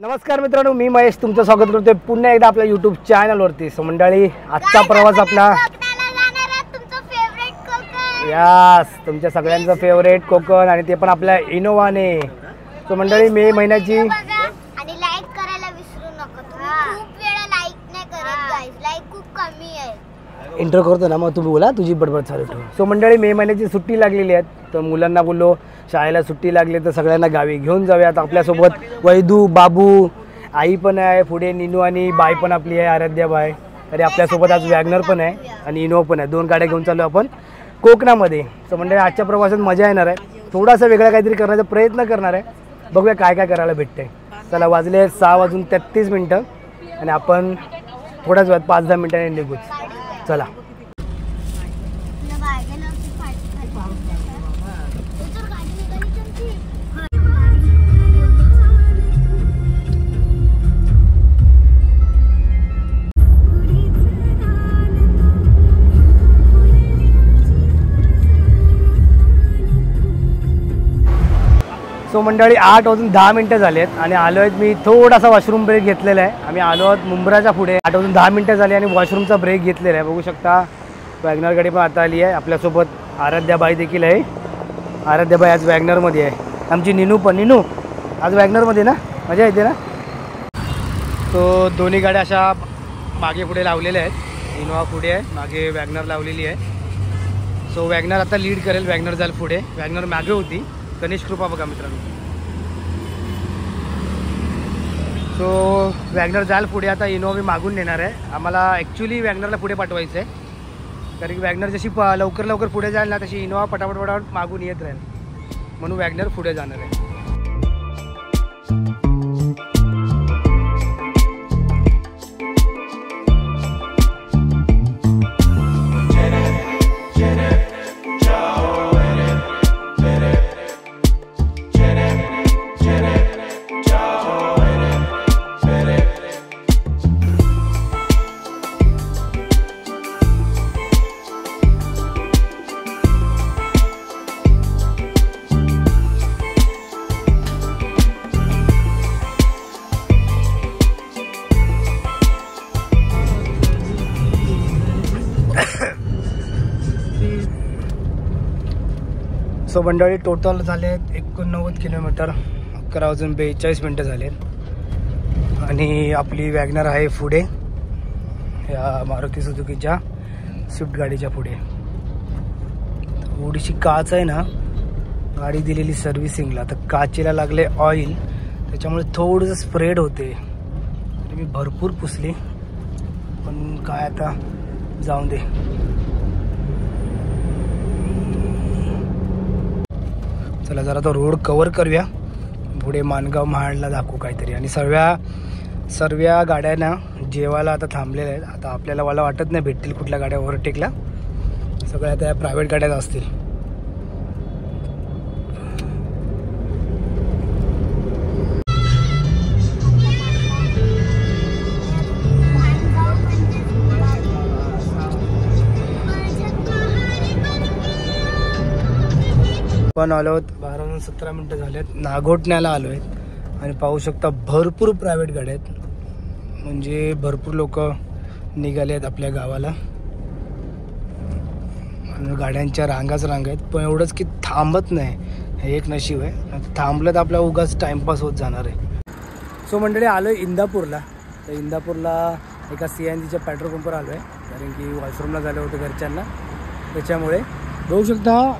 नमस्कार मित्रांनो, मी महेश तुमचं स्वागत करतोय पुन्हा एकदा आपल्या यूट्यूब चॅनलवरती. सो मंडळी, आजचा प्रवास आपला यास तुमच्या सगळ्यांचं फेवरेट कोकण आणि ते पण आपल्या इनोवाने. सो मंडळी, मे महिन्याची आणि लाईक करायला विसरू नका. खूप वेळा लाईक नाही करत गाइस, लाईक खूप कमी आहे. इंट्रो करतो ना, मग तुम्ही बोला, तुझी बडबड चालू ठेव. सो मंडळी, मे महिन्याची सुट्टी लागलेली आहे, तर मुलांना बोललो शाळेला सुट्टी लागली तर सगळ्यांना गावी घेऊन जाऊयात. आपल्यासोबत वैदू, बाबू, आई पण आहे, पुढे निनू आणि बाई पण आपली आहे, आराध्या बाई. तरी आपल्यासोबत आज वॅगनर पण आहे आणि इनोवा पण आहे. 2 गाड्या घेऊन चाललो आपण कोकणामध्ये. सो मंडळी, आजच्या प्रवासात मजा येणार आहे. थोडासा वेगळा काहीतरी करण्याचा प्रयत्न करणार आहे. बघूया काय काय करायला भेटतंय. चला, वाजले 6:33 आणि आपण थोड्याच वेळात 5-10 मिनिटांनी निघूच. चला. सो मंडळी, 8:10 झालेत आणि आलो आहेत. मी थोडासा वॉशरूम ब्रेक घेतलेला आहे. आम्ही आलो आहोत मुंब्राच्या पुढे. 8:10 झाले आणि वॉशरूमचा ब्रेक घेतलेला आहे. बघू शकता, वॅगनर गाडी पण आता आली आहे. आपल्यासोबत आराध्याबाई देखील आहे. आराध्याबाई आज वॅगनरमध्ये आहे. आमची निनू पण. निनू आज वॅगनरमध्ये ना, मजा येते ना. तो दोन्ही गाड्या अशा मागे पुढे लावलेल्या आहेत. इनोवा पुढे आहे, मागे वॅगनर लावलेली आहे. सो वॅगनर आता लीड करेल. वॅगनर जाईल पुढे, वॅगनर मागे होती. गणेश कृपा बघा मित्रांनो. सो वॅगनर जाईल पुढे. आता इनोवा मी मागून नेणार आहे. आम्हाला ॲक्च्युली वॅगनरला पुढे पाठवायचं आहे, कारण की वॅगनर जशी लवकर पुढे जाईल ना, तशी इनोवा पटापट मागून येत राहील. म्हणून वॅगनर पुढे जाणार आहे. सो मंडळी, टोटल झाले 89 किलोमीटर, 11:42 झालेत आणि आपली वॅगनर आहे पुढे, या मारुती सुझुकीच्या स्विफ्ट गाडीच्या पुढे. थोडीशी काच आहे ना, गाडी दिलेली सर्व्हिसिंगला, तर काचेला लागले ऑइल, त्याच्यामुळे थोडंसं स्प्रेड होते. तरी मी भरपूर पुसली, पण काय आता जाऊन दे. चला, जरा तो रोड कवर करूया. पुढे माणगाव महाडला दाखवू काहीतरी. आणि सर्व गाड्यांना जेवायला आता थांबलेल्या आहेत. आता आपल्याला मला वाटत नाही भेटतील कुठल्या गाड्या ओव्हरटेकला. सगळ्या आता या प्रायव्हेट गाड्याच असतील. पण आलो आहोत, 12:17 झालेत. नागोठण्याला आलो आहेत आणि पाहू शकता भरपूर प्रायव्हेट गाड्या आहेत. म्हणजे भरपूर लोक निघाले आहेत आपल्या गावाला आणि गाड्यांच्या रांगाच रांगा आहेत. पण एवढंच की थांबत नाही, हे एक नशीब आहे. थांबलं तर आपला उगाच टाइमपास होत जाणार आहे. सो मंडळी, आलो आहे इंदापूरला. तर इंदापूरला एका CNGच्या पेट्रोल पंपवर आलो आहे, कारण की वॉशरूमला झालं होतं घरच्यांना, त्याच्यामुळे. बघू शकता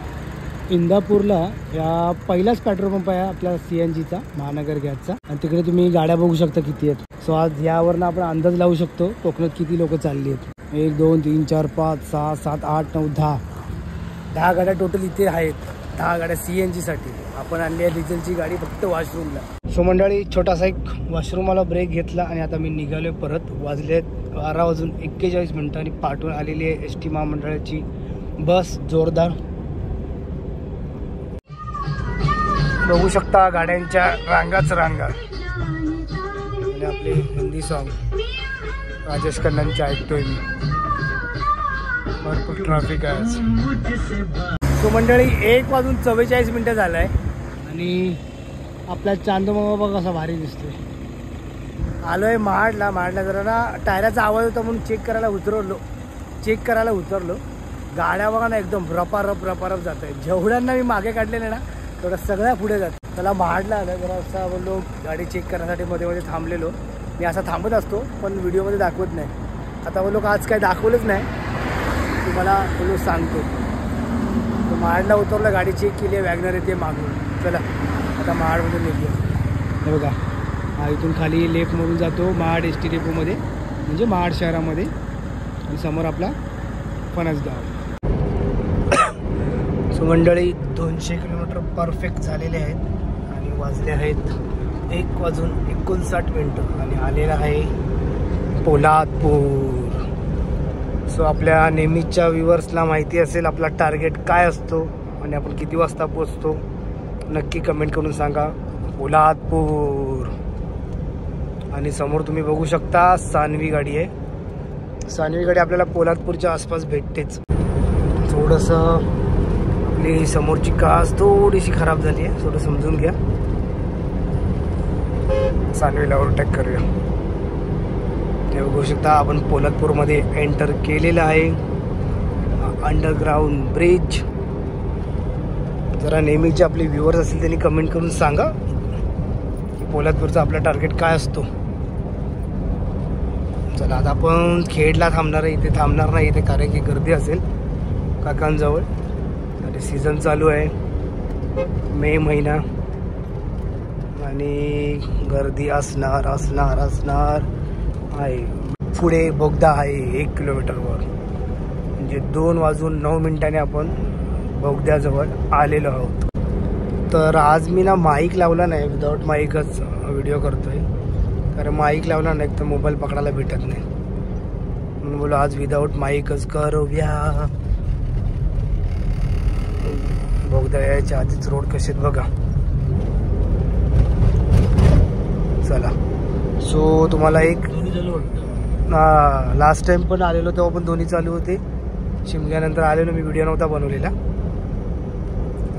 इंदापूरला या पहिलाच पेट्रोल पंप आहे आपल्या CNGचा, महानगर गॅसचा. आणि तिकडे तुम्ही गाड्या बघू शकता किती आहेत. सो आज यावरनं आपण अंदाज लावू शकतो कोकणात किती लोक चालली आहेत. 1 2 3 4 5 6 7 8 9 10 गाड्या टोटल इथे आहेत. 10 गाड्या CNGसाठी. आपण आणली आहे डिझेलची गाडी फक्त वॉशरूमला. सो मंडळी, छोटासा एक वॉशरूमला ब्रेक घेतला आणि आता मी निघालो परत. वाजले 12:41 आणि पाठवून आलेली आहे ST महामंडळाची बस जोरदार. बघू शकता गाड्यांच्या रांगाच रांगा. आणि आपले हिंदी सॉन्ग राजेश खन्नांचे ऐकतोय मी. भरपूर ट्रॅफिक आहे आज. सो मंडळी 1:44 झालं आहे आणि आपला चांदोमामा बघा कसा भारी दिसतोय. आलो आहे महाडला जरा ना टायराचा आवाज होता म्हणून चेक करायला उतरलो. गाड्या बघा ना एकदम रपारप जात आहे. जेवढ्यांना मी मागे काढलेले ना तेवढ्या सगळ्या पुढे जात. त्याला महाडला आलं जरा असं बोललो गाडी चेक करण्यासाठी मध्ये थांबलेलो. मी असा थांबत असतो पण व्हिडिओमध्ये दाखवत नाही. आता बोललो आज काय दाखवलंच नाही तुम्हाला बोललो सांगतो. तो महाडला उतरला, गाडी चेक केली आहे, वॅगनर येते मागून. चला आता महाडमधून निघूया. हे बघा हा इथून खाली लेफ्टमधून जातो महाड एस टी डेपोमध्ये म्हणजे महाड शहरामध्ये आणि समोर आपला फणसगाव. सो मंडळी 200 किलोमीटर परफेक्ट झालेले आहेत आणि वाजले आहेत 1:59 आणि आलेला आहे पोलादपूर. सो आपल्या नेहमीच्या व्ह्युअर्सला माहिती असेल आपला टार्गेट काय असतो आणि आपण किती वाजता पोचतो. नक्की कमेंट करून सांगा. पोलादपूर आणि समोर तुम्ही बघू शकता सानवी गाडी आहे. सानवी गाडी आपल्याला पोलादपूरच्या आसपास भेटतेच. थोडंसं आपली समोरची काच थोडीशी खराब झाली आहे, थोडं समजून घ्या. सानवीला ओव्हरटेक करूया. हे बघू शकता आपण पोलादपूरमध्ये एंटर केलेलं आहे. Underground bridge. जरा नेहमीचे आपले व्ह्युअर्स असतील त्यांनी कमेंट करून सांगा की पोलादपूरचा आपला टार्गेट काय असतो. चला आता आपण खेडला थांबणार आहे. इथे थांबणार नाही इथे कारण की गर्दी असेल काकांजवळ. आणि सीझन चालू आहे मे महिना आणि गर्दी असणार आहे. पुढे बोगदा आहे 1 किलोमीटरवर म्हणजे 2:09 आपण बोगद्याजवळ आलेलो आहोत. तर आज मी ना माईक लावला नाही, विदाऊट माईकच व्हिडिओ करतोय कारण माईक लावला नाही तर मोबाईल पकडायला भेटत नाही म्हणून बोलो आज विदाऊट माईकच करूया. बोगदा यायच्या आधीच रोड कसे बघा. चला सो तुम्हाला एक लास्ट टाइम पण आलेलो तेव्हा पण दोन्ही चालू होते. शिमग्यानंतर आलेलो मी, व्हिडिओ नव्हता बनवलेला.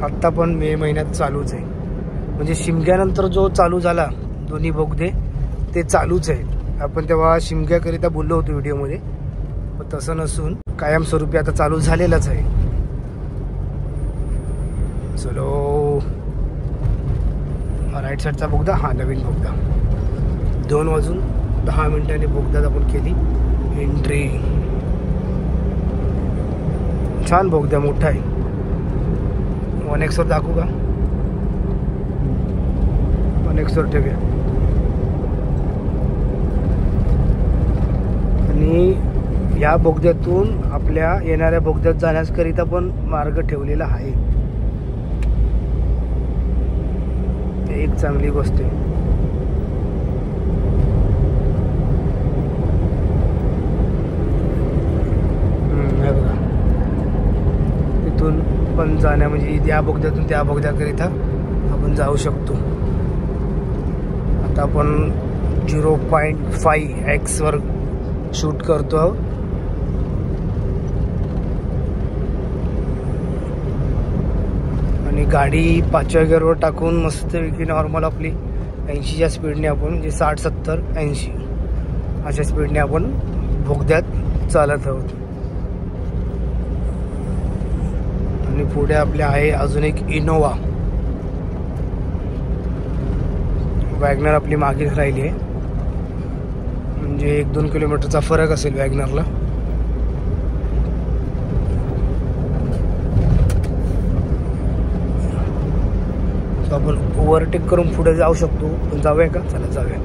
आत्ता पण मे महिन्यात चालूच आहे म्हणजे शिमग्यानंतर जो चालू झाला दोन्ही बोगदे ते चालूच आहे. आपण तेव्हा शिमग्याकरिता बोललो होतो व्हिडिओमध्ये पण तसं नसून कायमस्वरूपी आता चालू झालेलंच आहे. चलो राईट साईडचा बोगदा हा नवीन बोगदा 2:10 बोगदात आपण केली एंट्री. छान बोगदा मोठा आहे. 1x वर दाखवू का? 1x वर ठेवूया. आणि या बोगद्यातून आपल्या येणाऱ्या बोगद्यात जाण्याकरिता पण मार्ग ठेवलेला आहे. एक चांगली गोष्ट आहे. हे बघा इथून पण जाण्या म्हणजे या बोगद्यातून त्या बोगद्याकरिता आपण जाऊ शकतो. आता आपण 0.5x वर शूट करतो. आणि गाडी 5व्या गिअरवर टाकून मस्तपैकी नॉर्मल आपली 80च्या स्पीडने आपण म्हणजे 60, 70, 80 अशा स्पीडने आपण बोगद्यात चालत आहोत. आणि पुढे आपल्या आहे अजून एक इनोवा. वॅगनर आपली मागेच राहिली आहे म्हणजे 1-2 किलोमीटरचा फरक असेल वॅगनरला. आपण ओव्हरटेक करून पुढे जाऊ शकतो पण जाऊया का? चला जाऊया.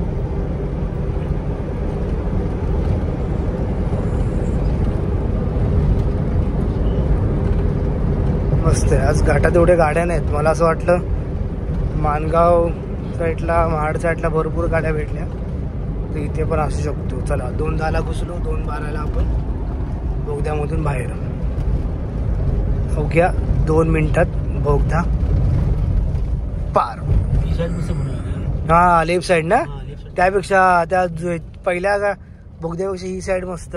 मस्त आहे. आज घाटात एवढ्या गाड्या नाहीत. मला असं वाटलं माणगाव साईडला महाड साईडला भरपूर गाड्या भेटल्या तर इथे पण असू शकतो. चला 2:10 घुसलो, 2:12 आपण बोगद्यामधून बाहेर. अवघ्या 2 मिनिटात बोगदा पार. हा लेफ्ट साईड ना, त्यापेक्षा त्या पहिल्या बोगद्यापेक्षा ही साईड मस्त.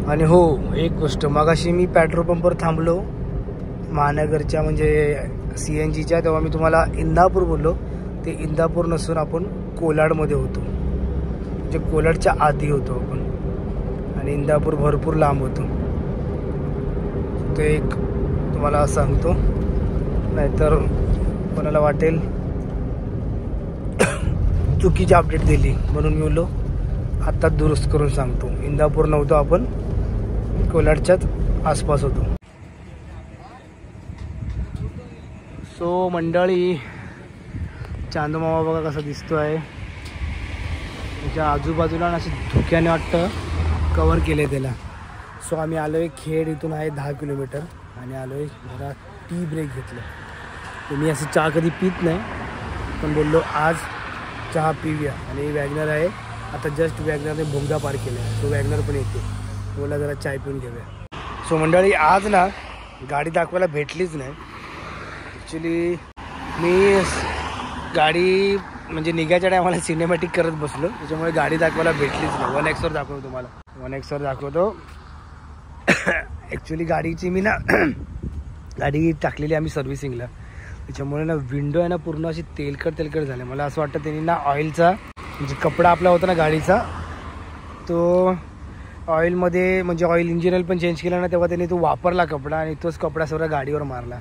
आणि हो एक गोष्ट, मगाशी मी पेट्रोल पंपवर थांबलो महानगरच्या म्हणजे CNGच्या, तेव्हा मी तुम्हाला इंदापूर बोललो. ते इंदापूर नसून आपण कोलाडमध्ये होतो. म्हणजे कोलाडच्या आधी होतो आपण आणि इंदापूर भरपूर लांब होतो. ते एक तुम्हाला सांगतो, नाहीतर कोणाला वाटेल चुकीची अपडेट दिली, म्हणून मी बोललो आत्ता दुरुस्त करून सांगतो. इंदापूर नव्हतो आपण, कोलाडच्याच आसपास होतो. सो मंडळी, चांदमामा बघा कसा दिसतो आहे. त्याच्या आजूबाजूला असे धुक्याने वाटतं कवर केले त्याला. सो आम्ही आलो आहे खेड, इथून आहे 10 किलोमीटर आणि आलो आहे जरा टी ब्रेक घेतलं. तर मी असं चहा कधी पित नाही, पण बोललो आज चहा पिऊया. आणि वॅगनर आहे, आता जस्ट वॅगनरने भोगदा पार केला आहे, तो वॅगनर पण येते, बोला जरा चाय पिऊन घेऊया. सो मंडळी, आज ना गाडी दाखवायला भेटलीच नाही. ॲक्च्युली मी गाडी म्हणजे निघायच्या टायमाला सिनेमॅटिक करत बसलो, त्याच्यामुळे गाडी दाखवायला भेटलीच नाही. 1Xवर दाखवतो तुम्हाला, 1Xवर दाखवतो. ॲक्च्युली गाडीची मी ना गाडी टाकलेली आम्ही सर्व्हिसिंगला, त्याच्यामुळे ना विंडो आहे ना पूर्ण अशी तेलकट झाली. मला असं वाटतं त्यांनी ना ऑइलचा म्हणजे कपडा आपला होता ना गाडीचा, तो ऑइलमध्ये म्हणजे ऑइल इंजिन ऑइल पण चेंज केला ना, तेव्हा त्यांनी तो वापरला कपडा आणि तोच कपडा सर्व गाडीवर मारला.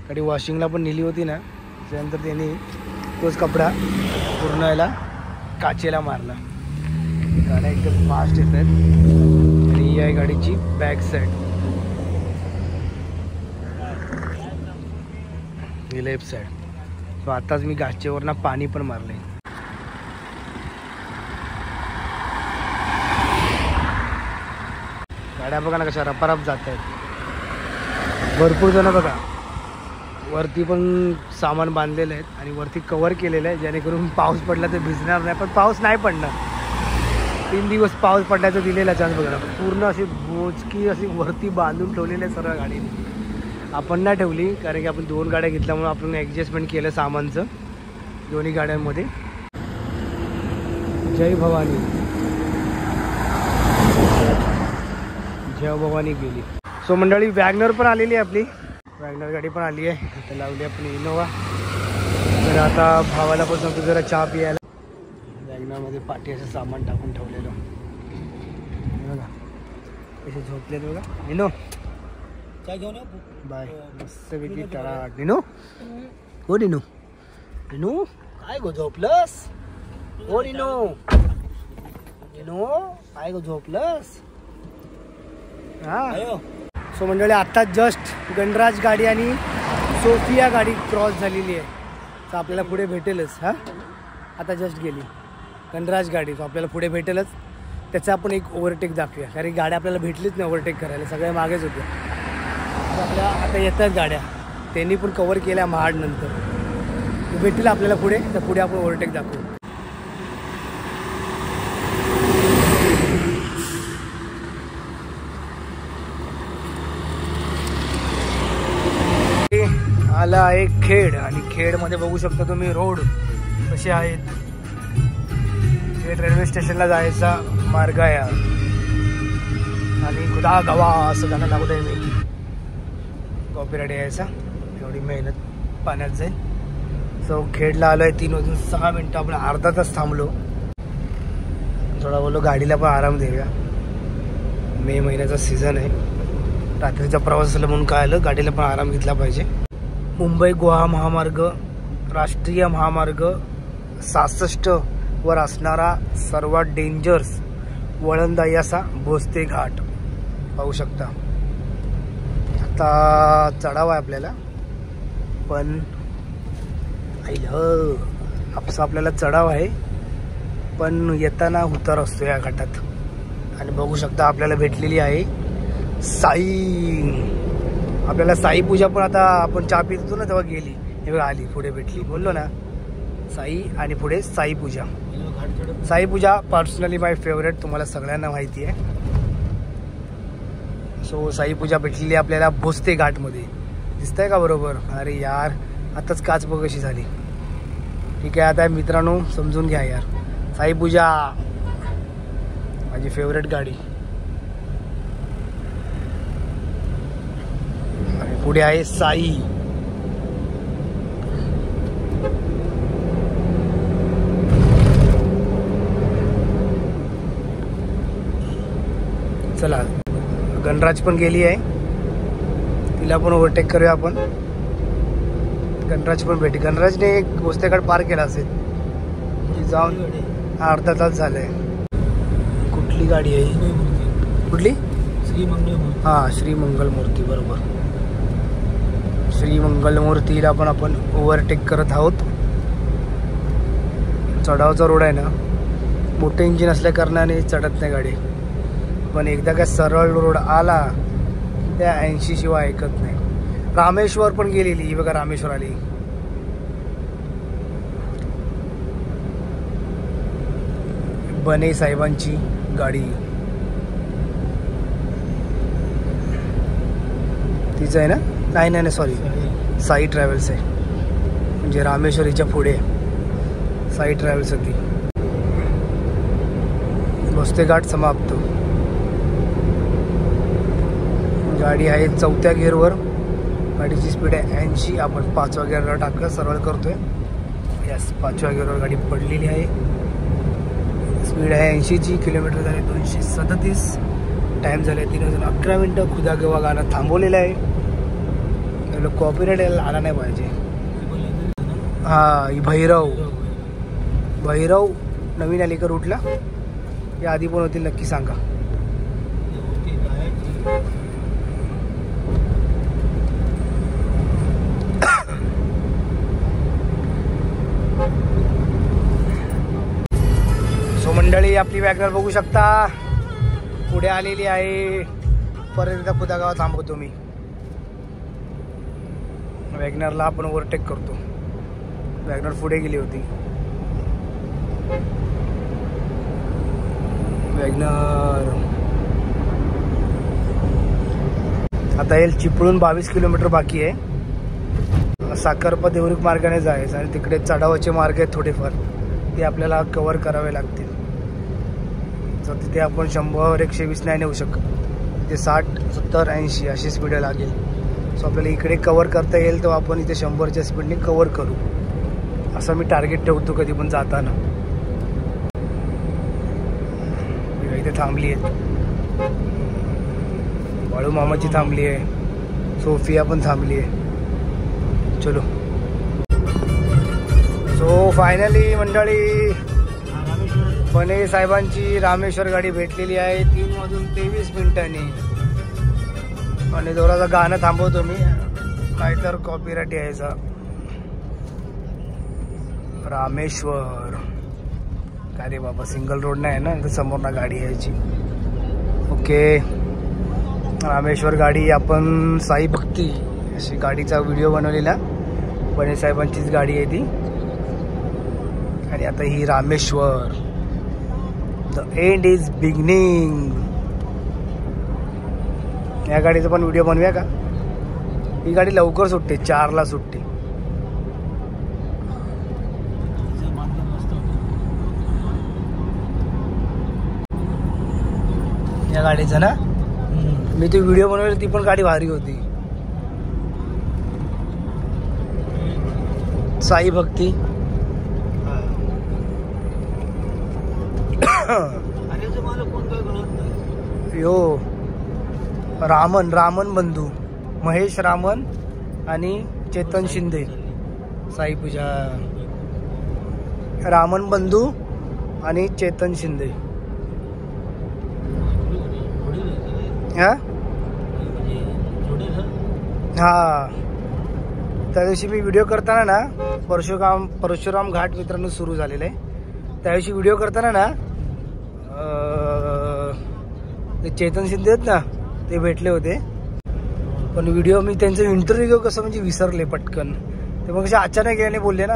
गाडी वॉशिंगला पण नेली होती ना, त्यानंतर त्यांनी तोच कपडा पूर्ण याला काचेला मारला. गाड्या एकदम फास्ट येत आहेत. आणि ही आहे गाडीची बॅक साईड, ही लेफ्ट साईड. सो आताच मी गाचेवरनं पाणी पण मारलंय. गाड्या बघा ना कशा रपारप जात आहेत. भरपूर जण बघा वरती पण सामान बांधलेलं आहेत आणि वरती कवर केलेलं आहे, जेणेकरून पाऊस पडला तर भिजणार नाही. पण पाऊस नाही पडणार, 3 दिवस पाऊस पडण्याचा दिलेला चान्स बघा. पूर्ण अशी बोचकी अशी वरती बांधून ठेवलेली आहे सर्व गाडीने. आपण नाही ठेवली, कारण की आपण 2 गाड्या घेतल्यामुळे आपण ॲडजस्टमेंट केलं सामानचं दोन्ही गाड्यांमध्ये. जय भवानी, जय भवानी गेली. सो मंडळी, वॅगनर पण आलेली आहे आपली, वॅगनर गाडी पण आली आहे. आता लावली आपण इनोवा. तर आता भावाला पण सांगतो जरा चहा पियायला. वॅगनरमध्ये पाठी असं सामान टाकून ठेवलेलं बघा, कसे झोपलेत बघा. निनो काय घेऊन बाय, मस्तपैकी टाळा. निनो हो, निनो निनो काय गो झोपलंस? हो निनो, निनो काय गो झोपलंस? हा. सो मंडळी, आत्ता जस्ट गणराज गाडी आणि सोफिया गाडी क्रॉस झालेली आहे. तर आपल्याला पुढे भेटेलच. हां, आता जस्ट गेली गणराज गाडी, तो आपल्याला पुढे भेटेलच. त्याचा आपण एक ओव्हरटेक दाखवूया, कारण गाड्या आपल्याला भेटलीच नाही ओव्हरटेक करायला, सगळ्या मागेच होत्या. आपल्या आता येत आहेत गाड्या, त्यांनी पण कवर केल्या महाड नंतर भेटतील आपल्याला पुढे. तर पुढे आपण ओव्हरटेक दाखवू. आला आहे खेड आणि खेडमध्ये बघू शकता तुम्ही रोड कसे आहेत. खेड रेल्वे स्टेशनला जायचा मार्ग आहे आणि खुदा गवा असं गाणं लावलं आहे मी. कॉपीराईट यायचा, एवढी मेहनत पाण्यात जाईल. सो खेडला आलो आहे 3:06. आपण अर्धा तास थांबलो. थोडा बोललो गाडीला पण आराम देऊया, मे महिन्याचा सीझन आहे. रात्रीचा प्रवास असला म्हणून काय आलं, गाडीला पण आराम घेतला पाहिजे. मुंबई गोवा महामार्ग, राष्ट्रीय महामार्ग 66 वर असणारा सर्वात डेंजर्स वळणदायी असा भोसते घाट पाहू शकता. आता चढाव आहे आपल्याला, पण आपसा आपल्याला चढाव आहे, पण येताना उतार असतो या घाटात. आणि बघू शकता आपल्याला भेटलेली आहे साई. आपल्याला साई पूजा पण आता आपण चहा पित होतो ना तेव्हा गेली, हे बघा आली पुढे भेटली. बोललो ना साई आणि पुढे साई पूजा. साई पूजा पर्सनली माय फेवरेट, तुम्हाला सगळ्यांना माहिती आहे. सो साई पूजा भेटलेली आपल्याला भोसते घाटमध्ये. दिसतंय का बरोबर? अरे यार, आताच काच बघ कशी झाली. ठीक आहे, आता मित्रांनो समजून घ्या यार. साई पूजा माझी फेवरेट गाडी. पुढे आहे साई. चला गणराज पण गेली आहे, तिला पण ओव्हरटेक करूया आपण. गणराज पण भेटी. गणराजने एक गोष्टीकडे पार केला असेल की जाऊन अर्धा तास झालाय. कुठली गाडी आहे? कुठली? हां श्री मंगलमूर्ती, बरोबर. श्री मंगलमूर्तीला पण आपण ओव्हरटेक करत आहोत. चढावचा रोड आहे ना, मोठे इंजिन असल्या कारणाने चढत नाही गाडी, पण एकदा काय सरळ रोड आला त्या 80 शिवाय ऐकत नाही. रामेश्वर पण गेलेली, ही बघा रामेश्वर आली. बने साहेबांची गाडी तीच आहे ना? नाही सॉरी, साई ट्रॅव्हल्स आहे, म्हणजे रामेश्वरीच्या पुढे साई ट्रॅव्हल्स होती. भोसले घाट समाप्त. गाडी आहे 4थ्या गिअरवर. गाडीची स्पीड आहे 80. आपण 5व्या गिअरला टाकलं, सरळ करतोय. यस, 5व्या गिअरवर गाडी पडलेली आहे. स्पीड आहे 80ची. किलोमीटर झाले 237. टाईम झाले 3:11. खुदा गवा गाणं थांबवलेलं आहे. कॉपीराइट आला नाही पाहिजे. हां, भैरव नवीन आली का रूटला? या आधी पण होतील, नक्की सांगा. सो मंडळी, आपली वॅगनर बघू शकता पुढे आलेली आहे. परत एकदा खुदागाव थांबवतो मी. वॅगनरला आपण ओव्हरटेक करतो. वॅगनर पुढे गेली होती. वॅगनर आता येईल चिपळूण. 22 किलोमीटर बाकी आहे. साखरपा देवरुख मार्गाने जायचं आणि तिकडे चढावाचे मार्ग आहेत थोडेफार, ते आपल्याला कव्हर करावे लागतील. तर तिथे आपण 100 120 नाही नेऊ शकत. ते 60 70 80 अशी स्पीड लागेल. सो आपल्याला इकडे कव्हर करता येईल तर आपण इथे 100च्या स्पीडने कव्हर करू, असं मी टार्गेट ठेवतो कधी पण जाताना. इथे थांबली आहे बाळू मामाची, थांबली आहे सोफिया पण थांबली आहे. चलो. सो फायनली मंडळी, बने साहेबांची रामेश्वर गाडी भेटलेली आहे 3:23. आणि थोडासा गाणं थांबवतो मी, नाहीतर कॉपीराइट यायचा. रामेश्वर काय रे बाबा, सिंगल रोड नाही ना, समोर ना गाडी यायची. ओके, रामेश्वर गाडी आपण साई भक्ती अशी गाडीचा व्हिडिओ बनवलेला. बने साहेबांचीच गाडी आहे ती. आणि आता ही Rameshwar. The end is beginning. या गाडीचा पण व्हिडिओ बनवूया का? ही गाडी लवकर सुटते, 4ला सुटते. या गाडीचं ना मी ती व्हिडिओ बनवली, ती पण गाडी भारी होती. साई भक्ती. यो रामन बंधू, महेश रामन आणि चेतन शिंदे. साई पूजा. रामन बंधू आणि चेतन शिंदे. हा त्या दिवशी मी व्हिडिओ करताना ना, परशुराम घाट मित्रांनो सुरू झालेलं आहे. त्या दिवशी व्हिडिओ करताना ना ते चेतन शिंदे आहेत ना, ते भेटले होते. पण व्हिडिओ मी त्यांचं इंटरव्ह्यू कसं म्हणजे विसरले पटकन. ते मग कसे अचानक याने बोलले ना.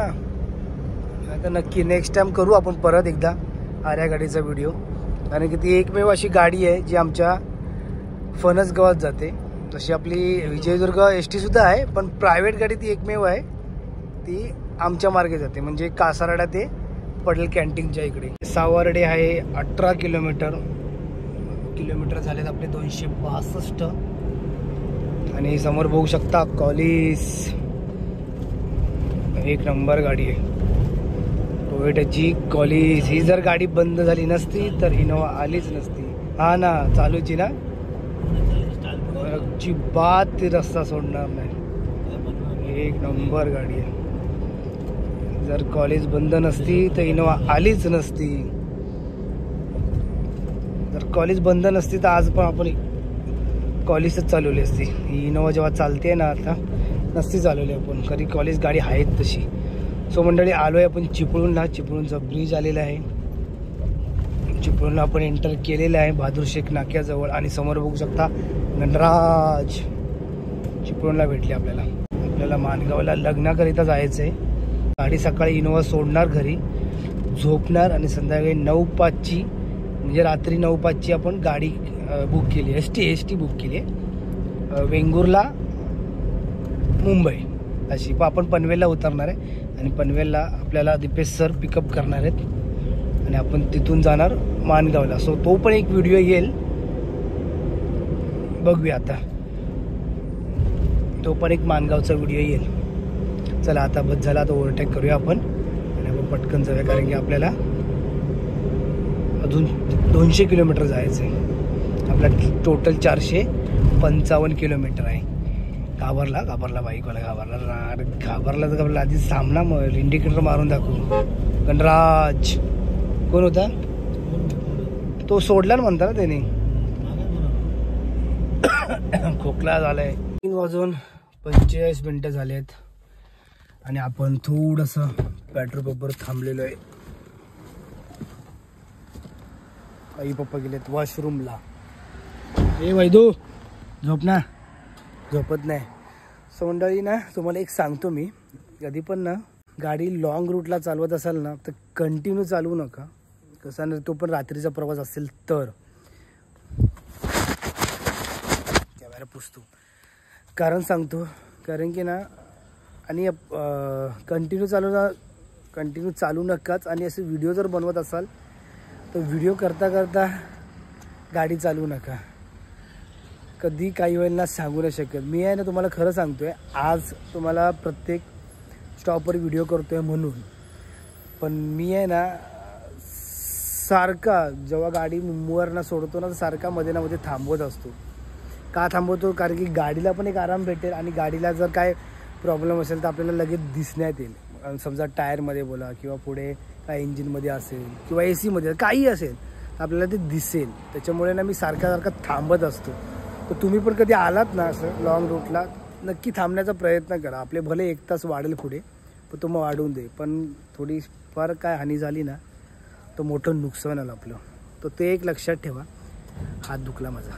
आता नक्की नेक्स्ट टाइम करू आपण परत एकदा आर्या गाडीचा व्हिडिओ, कारण की ती एकमेव अशी गाडी आहे जी आमच्या फणस गावात जाते. तशी आपली विजयदुर्ग ST सुद्धा आहे, पण प्रायव्हेट गाडी ती एकमेव आहे, ती आमच्या मार्गे जाते, म्हणजे कासारडा ते पडेल कॅन्टीनच्या इकडे. सावर्डे आहे 18 किलोमीटर झालेत आपले 262. आणि समोर बघू शकता कॉलिस, एक नंबर गाडी आहे टोयोटाची कॉलिस. ही जर गाडी बंद झाली नसती तर इनोवा आलीच नसती. हा ना चालूची ना अजिबात ती रस्ता सोडणार नाही. एक नंबर गाडी आहे. जर कॉलेज बंद नसती तर इनोवा आलीच नसती. जर कॉलेज बंद नसती तर आज पण आपण कॉलेजच चालवली असती. ही इनोवा जेव्हा चालते ना आता नसती चालवली आपण, कधी कॉलेज गाडी आहेत तशी. सो मंडळी आलो आहे आपण चिपळूणला. चिपळूणचा ब्रिज आलेला आहे. चिपळूणला आपण एंटर केलेलं आहे बहादूर शेख नाक्याजवळ. आणि समोर बघू शकता गणराज चिपळूणला भेटले आपल्याला. आपल्याला माणगावला लग्नाकरिता जायचं आहे. गाडी सकाळी इनोवा सोडणार घरी, झोपणार आणि संध्याकाळी 9:05 म्हणजे रात्री 9:05 आपण गाडी बुक केली. एस टी बुक केली आहे वेंगुर्ला मुंबई अशी. पण आपण पनवेलला उतरणार आहे आणि पनवेलला आपल्याला दीपेश सर पिकअप करणार आहेत आणि आपण तिथून जाणार माणगावला. सो तो पण एक व्हिडिओ येईल, बघूया आता. तो पण एक माणगावचा व्हिडिओ येईल. चला आता बस झाला, आता ओव्हरटेक करूया आपण आणि आपण पटकन जाऊया, कारण की आपल्याला अजून 200 किलोमीटर जायचं आहे. आपला टोटल 455 किलोमीटर आहे. घाबरला बाईकवाला घाबरला तर घाबरला. आधीच थांबला, मग इंडिकेटर मारून दाखवू. गणराज कोण होता तो? सोडला ना म्हणता ना त्याने. खोकला झालाय. 3:45 झालेत आणि आपण थोडंसं पेट्रोल पंपवर थांबलेलो आहे. आई पप्पा गेलेत वॉशरूमला. ए वैदू झोप ना. झोपत नाही. सो मंडळी ना तुम्हाला एक सांगतो मी, कधी पण ना गाडी लॉंग रूटला चालवत असाल ना तर कंटिन्यू चालवू नका. कसा ना तो पण रात्रीचा प्रवास असेल तर. कॅमेरा पुसतो कारण सांगतो, कारण की ना आणि कंटिन्यू चालू नकाच. आणि असे व्हिडिओ जर बनवत असाल तर व्हिडिओ करता करता गाडी चालवू नका. कधी काही वेळेला सांगू नाही शकत. मी आहे ना तुम्हाला खरं सांगतोय, आज तुम्हाला प्रत्येक स्टॉपवर व्हिडिओ करतोय म्हणून, पण मी आहे ना सारखा जेव्हा गाडी मुंबईवरनं सोडतो ना तर सारखा मध्ये ना मध्ये थांबवत असतो. का थांबवतो? कारण की गाडीला पण एक आराम भेटेल आणि गाडीला जर काय प्रॉब्लेम असेल तर आपल्याला लगेच दिसण्यात येईल. समजा टायरमध्ये बोला किंवा पुढे काय इंजिनमध्ये असेल किंवा AC मध्ये काही असेल आपल्याला ते दिसेल. त्याच्यामुळे ना मी सारखा थांबत असतो. तर तुम्ही पण कधी आलात ना असं लॉंग रूटला नक्की थांबण्याचा प्रयत्न करा. आपले भले 1 तास वाढेल पुढे, पण तो मग वाढवून दे. पण थोडी फार काय हानी झाली ना तर मोठं नुकसान आलं आपलं. तर ते एक लक्षात ठेवा. हात दुखला माझा,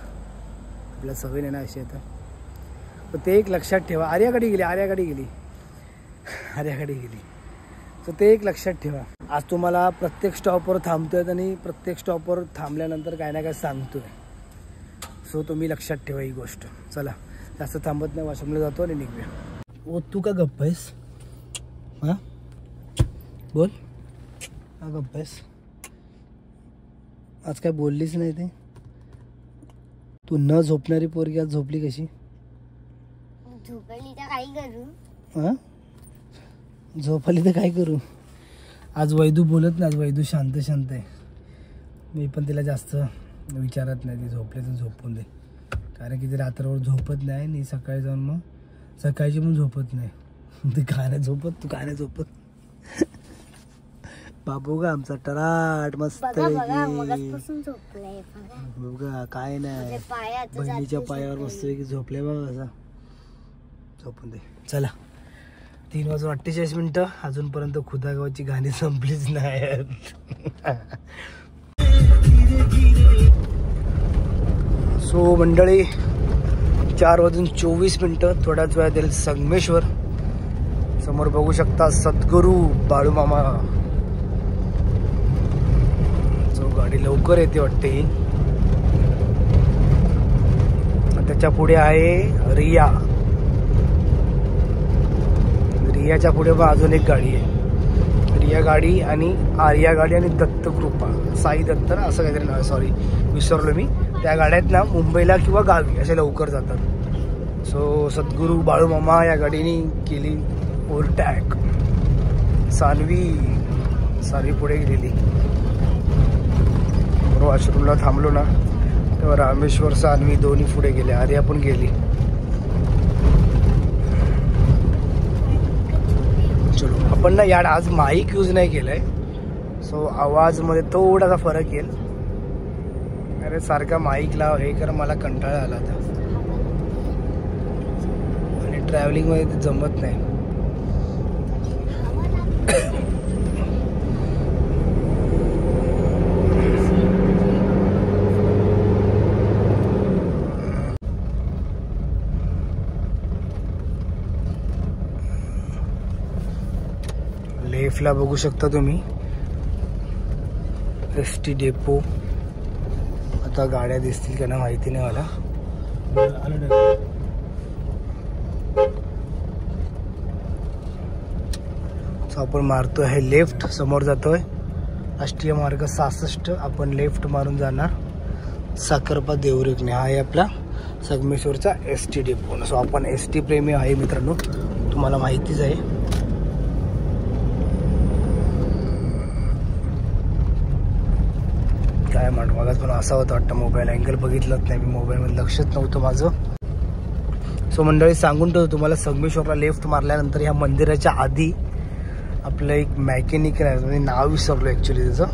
आपल्या सवय नाही ना अशी येतं. तर ते एक लक्षात ठेवा. आर्याकडे गेली. तर ते एक लक्षात ठेवा. आज तुम्हाला प्रत्येक स्टॉपवर थांबतोय आणि प्रत्येक स्टॉपवर थांबल्यानंतर काय ना काय सांगतोय. सो तुम्ही लक्षात ठेवा ही गोष्ट. चला जास्त थांबत नाही, वॉशरूमला जातो आणि निघूया. ओ तू का गप्प आहेस? हां बोल, का गप्प आहेस? आज काय बोललीच नाही ते. तू न झोपणारी पोरगी आज झोपली कशी? झोपली तर काय करू? हां झोपली तर काय करू? आज वैदू बोलत नाही. आज वैदू शांत आहे. मी पण तिला जास्त विचारत नाही. ती झोपले तर झोपून दे, कारण की ती रात्रभर झोपत नाही आणि सकाळी जाऊन मग सकाळची पण झोपत नाही. ती काय नाही झोपत, तू काय नाही झोपत. बाबू का आमचा टराट मस्त बघा. काय नाही बहिणीच्या पायावर मस्त झोपले बघा कसा. झोपून दे. चला 3:48 अजूनपर्यंत खुदागावची गाणी संपलीच नाही. सो मंडळी 4:24 थोड्याच वेळात येईल संगमेश्वर. समोर बघू शकता सद्गुरू बाळूमामा. जो गाडी लवकर येते वाटते ही. त्याच्या पुढे आहे रिया. रियाच्या पुढे पण अजून एक गाडी आहे. रिया गाडी आणि आर्या गाडी आणि दत्तकृपा साई दत्त ना असं काहीतरी नाव, सॉरी विसरलो मी. त्या गाड्यात ना मुंबईला किंवा गावी असे लवकर जातात. सो सद्गुरू बाळूमामा या गाडीने केली ओव्हरटॅक. सानवी पुढे गेलेली. वॉशरूमला थांबलो ना तेव्हा रामेश्वर सानवी दोन्ही पुढे गेले, आर्या पण गेली. चलो आपण ना यार आज माईक यूज नाही केलंय, सो आवाजमध्ये थोडासा फरक येईल. अरे सारखा माईक लाव हे कर, मला कंटाळा आला आता आणि ट्रॅव्हलिंगमध्ये ते जमत नाही. लेफ्टला बघू शकता तुम्ही ST डेपो. आता गाड्या दिसतील का ना माहिती नाही मला. सो आपण मारतोय आहे लेफ्ट, समोर जातोय राष्ट्रीय मार्ग 66. आपण लेफ्ट मारून जाणार साखरपा देवरुखने. हा आहे आपला संगमेश्वरचा ST डेपो. सो आपण ST प्रेमी आहे मित्रांनो, तुम्हाला माहितीच आहे. काय म्हणतो मगाच पण असा होता वाटतं, मोबाईल अँगल बघितलंच नाही मी, मोबाईलमध्ये लक्षच नव्हतं माझं. सो मंडळी सांगून ठेवतो तुम्हाला, संगमेश्वरला लेफ्ट मारल्यानंतर ह्या मंदिराच्या आधी आपलं एक मॅकॅनिक आहे, म्हणजे नाव विसरलो ॲक्च्युली त्याचं,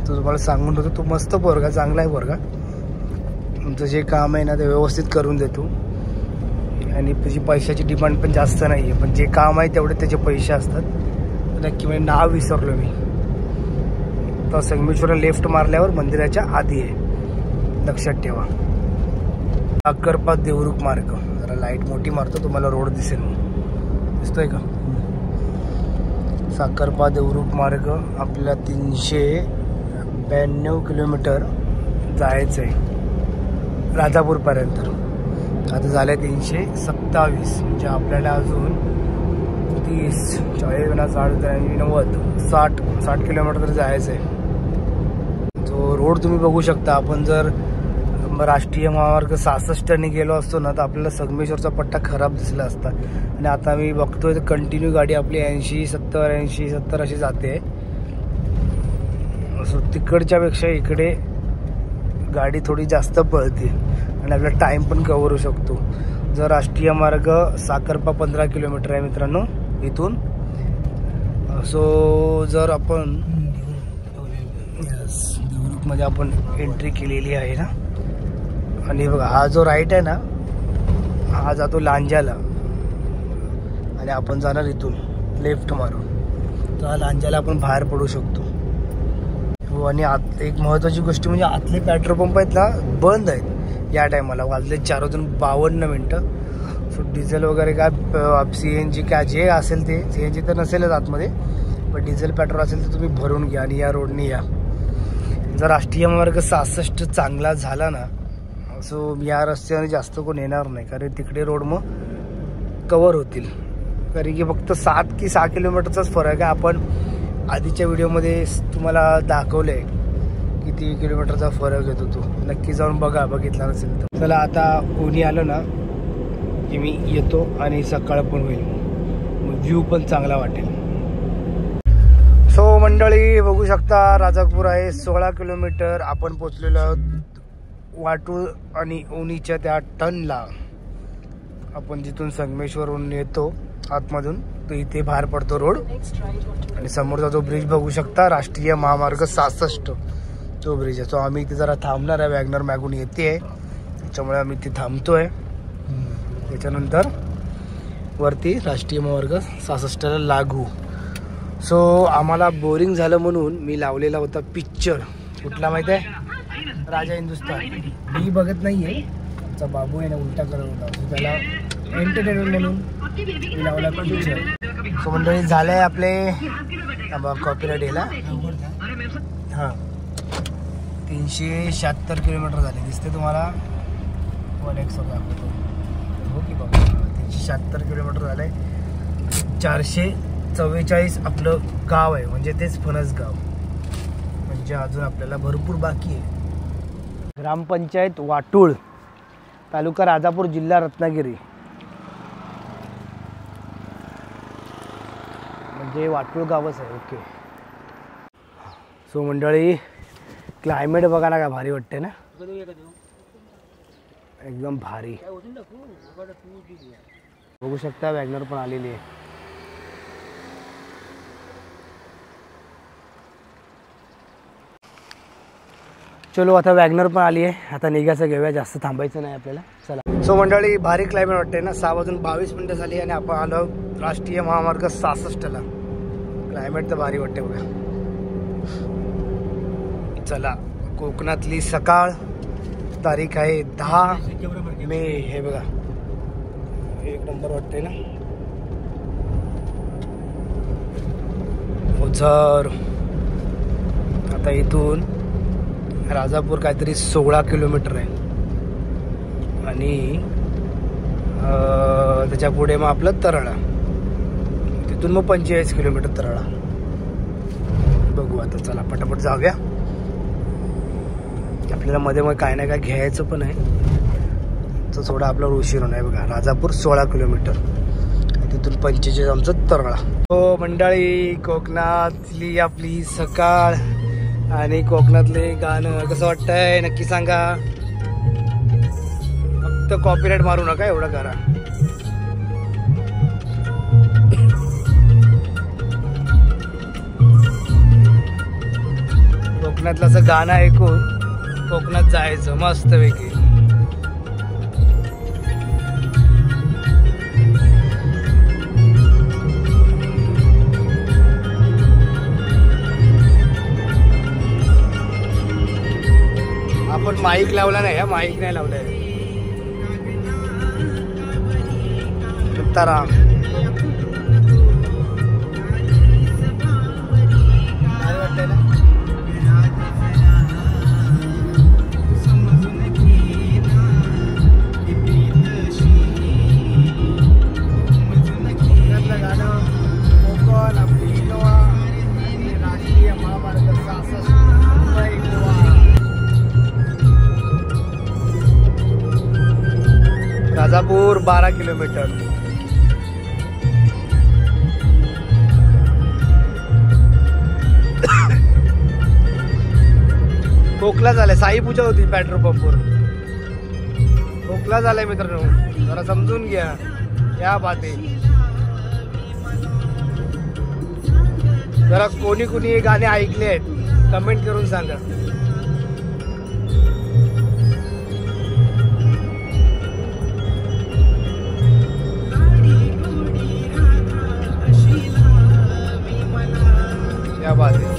तो तुम्हाला सांगून ठेवतो. तो मस्त पोरगा, चांगला आहे पोरगा, तुमचं जे काम आहे ना ते व्यवस्थित करून देतो आणि त्याची पैशाची डिमांड पण जास्त नाही आहे, पण जे काम आहे तेवढे त्याचे पैसे असतात. नक्की म्हणजे नाव विसरलो मी. तर संगमेश्वरला लेफ्ट मारल्यावर मंदिराच्या आधी आहे, लक्षात ठेवा. साखरपा देवरुख मार्ग. जरा लाईट मोठी मारतो, तुम्हाला रोड दिसेल, दिसतोय का. साखरपा देवरुख मार्ग आपल्याला 392 किलोमीटर जायचं आहे राजापूरपर्यंत. आता झालं 327, म्हणजे आपल्याला अजून 30, 40, 90, 60 किलोमीटर तरी जायचं आहे. जो रोड तुम्ही बघू शकता, आपण जर राष्ट्रीय महामार्ग 66ने गेलो असतो ना तर आपल्याला संगमेश्वरचा पट्टा खराब दिसला असता. आणि आता मी बघतोय तर कंटिन्यू गाडी आपली 80, 70 अशी जाते. सो तिकडच्या पेक्षा इकडे गाडी थोडी जास्त पळते आणि आपला टाइम पण कव्हर होऊ शकतो. जर राष्ट्रीय मार्ग साखरपा 15 किलोमीटर आहे मित्रांनो इथून. सो जर आपण देवरुखमध्ये आपण एंट्री केलेली आहे ना, आणि बघा हा जो राईट आहे ना हा जातो लांजाला आणि आपण जाणार इथून लेफ्ट मारून, तर हा लांजाला आपण बाहेर पडू शकतो. हो, आणि एक महत्त्वाची गोष्ट म्हणजे आतले पेट्रोल पंप आहेत ना बंद आहेत या टायमाला, वाजले 4:52. सो डिझेल वगैरे काय CNG काय जे असेल ते, CNG तर नसेलच आतमध्ये, पण डिझेल पेट्रोल असेल तर तुम्ही भरून घ्या आणि या रोडने या. जर राष्ट्रीय मार्ग 66 चांगला झाला ना, सो या रस्त्याने जास्त कोण येणार नाही, कारण तिकडे रोड मग कवर होतील. कारण की फक्त 7 की 6 किलोमीटरचाच फरक आहे. आपण आधीच्या व्हिडिओमध्ये तुम्हाला दाखवलं आहे किती किलोमीटरचा फरक येतो, तो नक्की जाऊन बघा बघितला नसेल तर. चला आता उन्ही आलं ना की मी येतो आणि सकाळ पण होईल, मग व्ह्यू पण चांगला वाटेल. सो मंडळी बघू शकता राजापूर आहे 16 किलोमीटर. आपण पोचलेलो आहोत वाटूळ आणि उनीच्या त्या टनला. आपण जिथून संगमेश्वरहून येतो आतमधून तो इथे बाहेर पडतो रोड, आणि समोरचा जो ब्रिज बघू शकता राष्ट्रीय महामार्ग 66 तो ब्रिज आहे. तो आम्ही इथे जरा थांबणार आहे, वॅगनर मागून येते आहे त्याच्यामुळे आम्ही इथे थांबतोय. त्याच्यानंतर वरती राष्ट्रीय महामार्ग 66ला लागू. सो आम्हाला बोरिंग झालं म्हणून मी लावलेला होता पिक्चर, कुठला माहिती आहे, राजा हिंदुस्तान. मी बघत नाहीये, आमचा बाबू आहे ना उलटा करत होता, त्याला एंटरटेनमेंट म्हणून मी लावला पिक्चर. सो मंडळी झालंय आपले कॉपीराइट याला. हां 376 किलोमीटर झाले, दिसते तुम्हाला 1x दाखवतो. हो की बाबा 376 किलोमीटर झालंय. 444 आपलं गाव आहे, म्हणजे तेच फणसगाव, म्हणजे अजून आपल्याला भरपूर बाकी आहे. ग्रामपंचायत वाटूळ, तालुका राजापूर, जिल्हा रत्नागिरी, म्हणजे वाटूळ गावच आहे. ओके. सो मंडळी क्लायमेट बघा ना काय भारी वाटते ना. एकदम भारी. बघू शकता वॅगनर पण आलेली आहे. चलो आता वॅगनर पण आली आहे. आता निघायचं घेऊया, जास्त थांबायचं नाही आपल्याला. चला. सो मंडळी भारी क्लायमेट वाटते ना. 6 वाजून 22 मिनिटं झाली आणि आपण आलो राष्ट्रीय महामार्ग 66ला. क्लायमेट तर भारी वाटते बघा. चला कोकणातली सकाळ, तारीख आहे 10 मे. हे बघा एक नंबर वाटते ना. ओझर आता इथून राजापूर काहीतरी 16 किलोमीटर आहे आणि त्याच्या पुढे मग आपलं तराळा, तिथून मग 45 किलोमीटर तराळा. बघू आता. चला पटापट जाऊया. आपल्याला मध्ये मध्ये काय ना काय घ्यायचं पण आहे, तर थोडा आपला उशीर होणार आहे. बघा राजापूर 16 किलोमीटर, तिथून 45 आमचं तराळा. हो मंडळी, कोकणातली आपली सकाळ आणि कोकणातले गाणं कसं वाटतंय नक्की सांगा. फक्त कॉपीराइट मारू नका एवढं करा. कोकणातलं असं गाणं ऐकून कोकणात जायचं मस्त पैकी. आपण माईक लावला नाही, माईक नाही लावलाय. तारा राजापूर 12 किलोमीटर. खोकला झालाय. साई पूजा होती पेट्रोल पंपवर. खोकला झालाय मित्रांनो, जरा समजून घ्या. या बाते जरा कोणी कोणी हे गाणे ऐकले आहेत कमेंट करून सांगा. क्या बात है.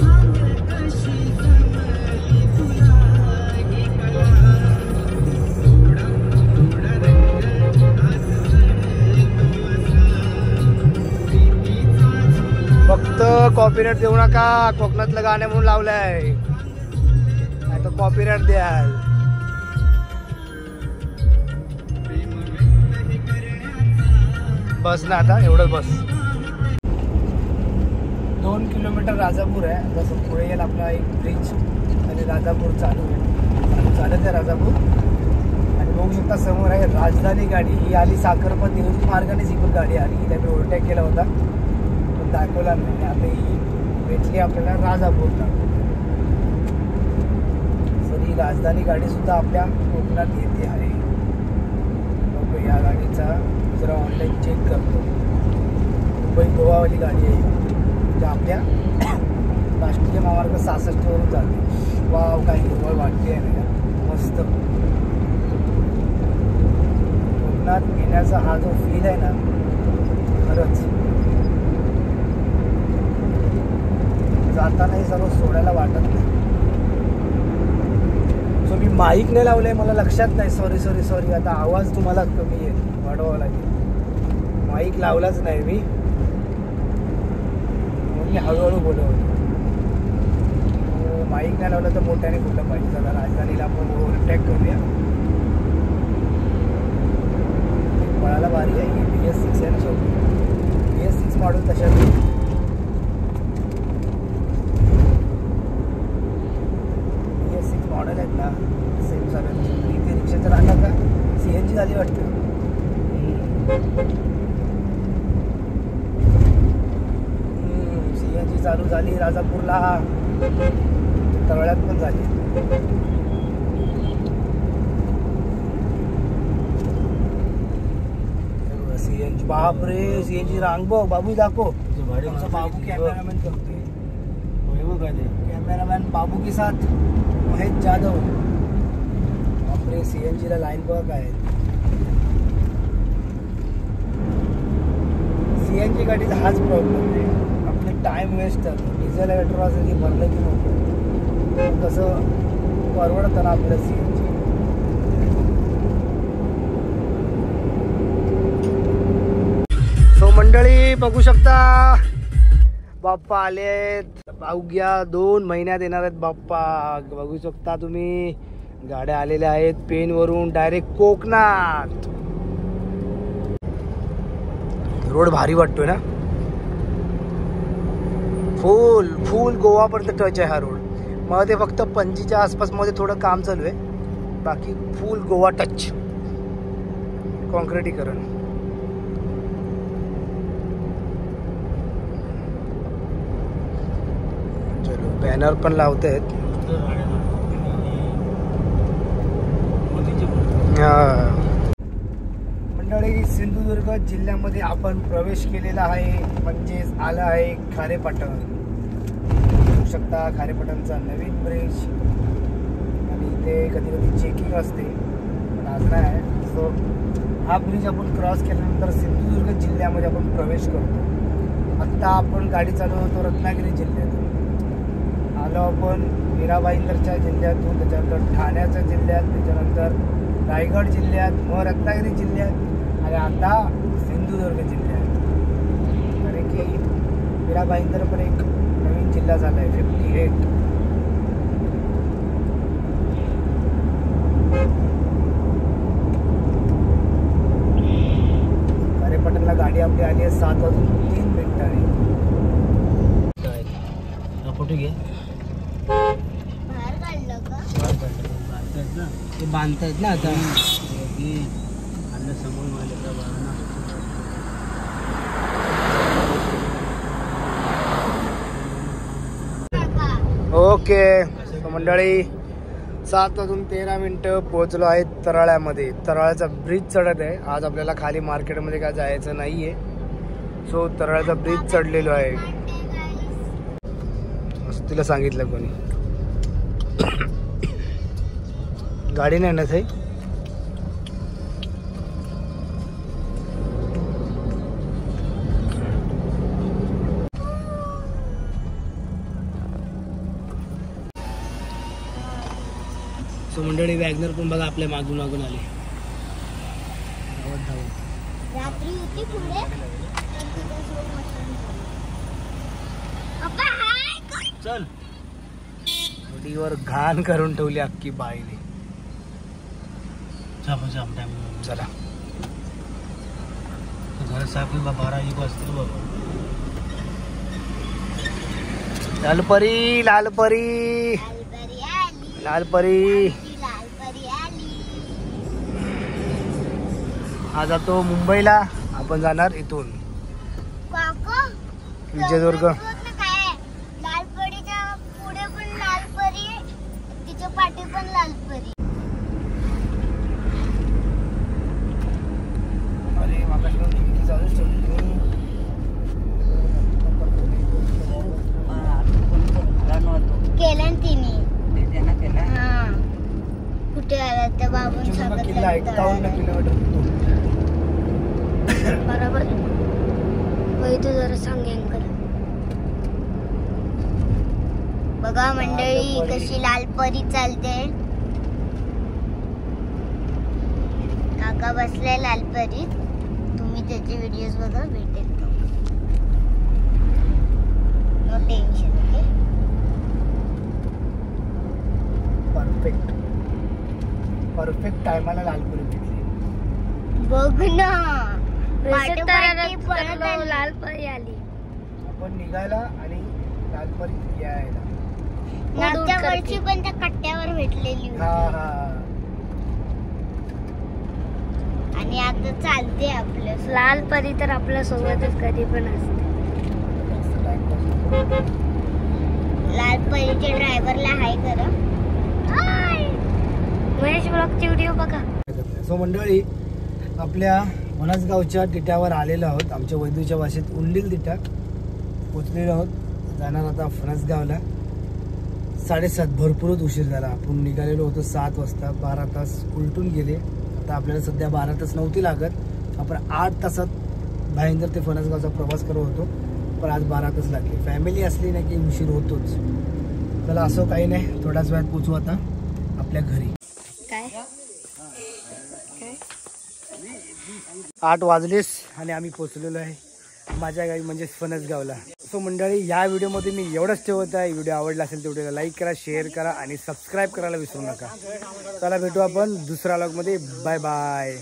फक्त कॉपीराइट देऊ नका. कोकणातलं गाणं म्हणून लावलंय, नाही तर कॉपीराइट द्याल. बस ना आता एवढंच बस. 2 किलोमीटर राजापूर आहे. जसं पुढे येईल आपला एक ब्रिज आणि राजापूर चालू आहे. चालत आहे राजापूर. आणि बघू शकता समोर आहे राजधानी गाडी. ही आली साखरपत नियोजित मार्गाने इकडून गाडी आली. हिला मी ओव्हरटेक केला होता पण दाखवला नाही. आता ही भेटली आपल्याला राजापूरला. सर ही राजधानी गाडी सुद्धा आपल्या कोकणात येते आहे. बघू या गाडीचा जरा ऑनलाईन चेक करतो. मुंबई गोवावाली गाडी आहे, आपल्या राष्ट्रीय महामार्ग 66 वरून जाते. वाव काही हिरवळ वाटते आहे ना, मस्त. कोकणात येण्याचा हा जो फील आहे ना, खरंच जाताना हे सर्व सोडायला वाटत नाही. सो मी माईक नाही लावलंय, मला लक्षात नाही. सॉरी. आता आवाज तुम्हाला कमी आहे, वाढवावा लागेल. माईक लावलाच नाही मी हळूहळू बोलवतो. माईक नाही लावलं तर मोठ्याने कुठलं पाहिजे. चला राजधानीला आपण ओव्हरटेक करूया. पळायला भारी आहे. BS6 आहे ना शेवटी. BS6 मॉडेल तशाच BS6 मॉडेल आहेत ना सेम सगळ्यांची. इथे रिक्षाचं राहणार का CNG झाली वाटतं. CNG चालू झाली राजापूरला. तळ्यात पण झाली. बापरे सीएनजी रांग बघ. बाबू दाखव. आमचा बाबू कॅमेरामॅन करतोय. कॅमेरामॅन बाबू के साथ महेश जाधव. बापरे सीएनजी ला लाईन बघ काय. सीएनजी गाडीचा हाच प्रॉब्लेम आहे, आपले टाइम वेस्ट करतो. डिझेल पेट्रोल असेल की भरलं की नको, कसं परवडतं ना आपलं सीएनजी. सो मंडळी बघू शकता बाप्पा आले आहेत. अवघ्या 2 महिन्यात येणार आहेत बाप्पा. बघू शकता तुम्ही गाड्या आलेल्या आहेत पेनवरून डायरेक्ट कोकणात. रोड भारी वाटतोय ना. फुल गोवापर्यंत टच आहे हा रोड. मग ते फक्त पणजीच्या आसपास मध्ये थोडं काम चालू आहे, बाकी फुल गोवा टच कॉन्क्रिटीकरण. चलो बॅनर पण लावतायत. मंडळी सिंधुदुर्ग जिल्ह्यामध्ये आपण प्रवेश केलेला आहे, म्हणजेच आला आहे खारेपाटण. बघू शकता खारेपाटणचा नवीन ब्रिज. आणि इथे कधी कधी चेकिंग असते पण आज नाही आहे. सो हा ब्रिज आपण क्रॉस केल्यानंतर सिंधुदुर्ग जिल्ह्यामध्ये आपण प्रवेश करतो. आत्ता आपण गाडी चालवतो रत्नागिरी जिल्ह्यातून. आलो आपण मीरा भाईंदरच्या जिल्ह्यातून, त्याच्यानंतर ठाण्याच्या जिल्ह्यात, त्याच्यानंतर रायगड जिल्ह्यात, मग रत्नागिरी जिल्ह्यात आणि आता सिंधुदुर्ग जिल्ह्यात. कारण की मीरा भाईंदर पण एक नवीन जिल्हा झाला आहे 58. खारेपाटणला गाडी आपली आली आहे 7:03 फोटो घे. बाहेर काढलं का? ते बांधतायत ना आता. समोर ओके मंडळी 7:13 पोहोचलो आहे तराळ्यामध्ये. तराळ्याचा ब्रिज चढत आहे. आज आपल्याला खाली मार्केटमध्ये काय जायचं नाहीये. सो तराळ्याचा ब्रिज चढलेलो आहे. तिला सांगितलं कोणी. गाडी नाही ना ते. सो मंडळी वॅगनर पण बघा आपल्या मागून आले. रात्री होती पुढे. चल वर घाण करून ठेवली अख्खी बाईने. चला लालपरी लालपरी लालपरी. हा जातो मुंबईला. आपण जाणार इथून विजयदुर्ग. लालपरीच्या पुढे पण लालपरी, तिच्या पाठी पण लालपरी. अरे मागाशी चालूच केलं तिने. कुठे आला त्या बाबून सांगितलं 51 किलोमीटर बरोबर. तू जरा सांग अंकल. बघा मंडळी कशी लालपरी चालते. काका बसलाय लालपरी. तुम्ही त्याचे व्हिडिओज बघा, भेटेल. No tension. ओके परफेक्ट टायमाला लालपरी भेटली. बघ ना लालपरी आली. आपण निघायला आणि लालपरी यायला. मागच्या वर्षी पण त्या कट्ट्यावर भेटलेली. आणि आता चालते आपलं लालपरी तर आपल्या सोबतच कधी पण असते. लालपरीच्या ड्रायव्हरला हाय करा. महेश ब्लॉगचे व्हिडिओ बघा. सो मंडळी आपल्या फणसगावच्या तिट्यावर आलेलो आहोत. आमच्या वैद्यूच्या भाषेत उंडील तिटा पोचलेलो आहोत. जाणार आता फणसगावला. 7:30 भरपूरच उशीर झाला. आपण निघालेलो होतो 7 वाजता. 12 तास उलटून गेले. आता आपल्याला सध्या 12 तास नव्हती लागत. आपण 8 तासात भाईंदर ते फणसगावचा प्रवास करत होतो, पण आज 12 तास लागले. फॅमिली असली ना की उशीर होतोच. चला असं काही नाही, थोड्याच वेळात पोचू आता आपल्या घरी. 8 वाजलेस आणि आम्ही पोचलेलो आहे माझ्या गावी म्हणजे फणसगावला. सो मंडळी, या व्हिडिओमध्ये मी एवढंच ठेवत आहे. व्हिडिओ आवडला असेल तर व्हिडिओला लाईक करा, शेअर करा आणि सबस्क्राईब करायला विसरू नका. चला भेटू आपण दुसऱ्या व्लॉगमध्ये. Bye bye.